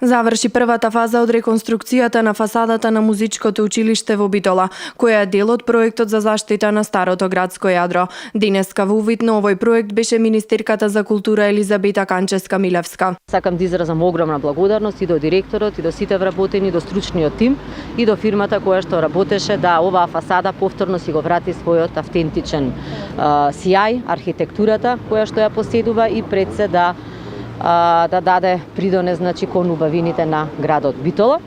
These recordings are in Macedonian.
Заврши првата фаза од реконструкцијата на фасадата на музичкото училиште во Битола, која е дел од проектот за заштита на старото градско јадро. Денеска во увид на овој проект беше министерката за култура Елизабета Канчевска-Милевска. Сакам да изразам огромна благодарност и до директорот, и до сите вработени, до стручниот тим и до фирмата која што работеше да оваа фасада повторно си го врати својот автентичен сјај, архитектурата која што ја поседува и пред се да даде придонес кон убавините на градот Битола.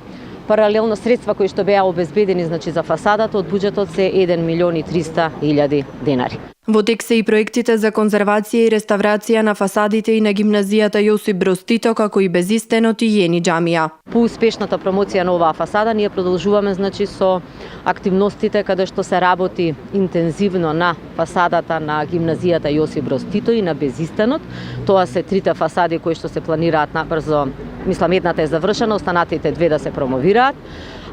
Паралелно средства кои што беа обезбедени за фасадата од буџетот се 1.300.000 денари. Во тек се и проектите за конзервација и реставрација на фасадите и на гимназијата Јосип Броз Тито, како и Безистенот и Јени џамија. По успешната промоција на оваа фасада ние продолжуваме со активностите каде што се работи интензивно на фасадата на гимназијата Јосип Броз Тито и на Безистенот. Тоа се трите фасади кои што се планираат набрзо. Мислам, едната е завршена, останатите две да се промовираат.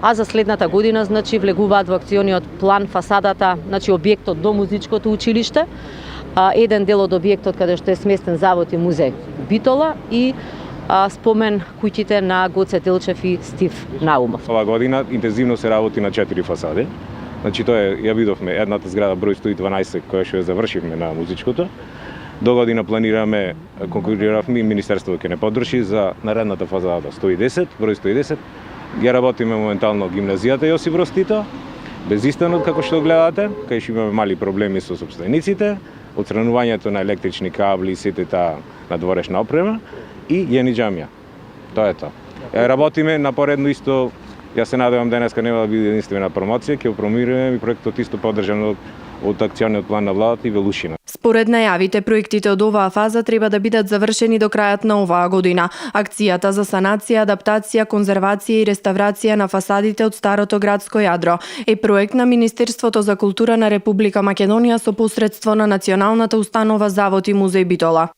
А за следната година влегуваат во акциониот план фасадата, објектот до музичкото училиште, еден дел од објектот каде што е сместен завод и музеј Битола и спомен куќите на Гоце Делчев и Стив Наумов. Ова година интензивно се работи на 4 фасади. Тоа е, ја видовме, едната зграда број 112 која што ја завршивме на музичкото. До година планираме, конкуриравме и Министерството ќе не подрши за наредната фазада 110, број 110. Ја работиме моментално гимназијата Јосип Броз Тито, Безистенот како што гледате, кај што имаме мали проблеми со сопствениците, отстранувањето на електрични кабли и сите таа надворешна опрема и Јени џамија. Тоа е тоа. Работиме напоредно исто. Јас се надевам денеска нема да биде единствена промоција, ќе промираме и проектот исто поддржан од акциониот план на владата и Велушина. Според најавите, проектите од оваа фаза треба да бидат завршени до крајот на оваа година. Акцијата за санација, адаптација, конзервација и реставрација на фасадите од старото градско јадро е проект на Министерството за култура на Република Македонија со посредство на Националната установа Завод и музеј Битола.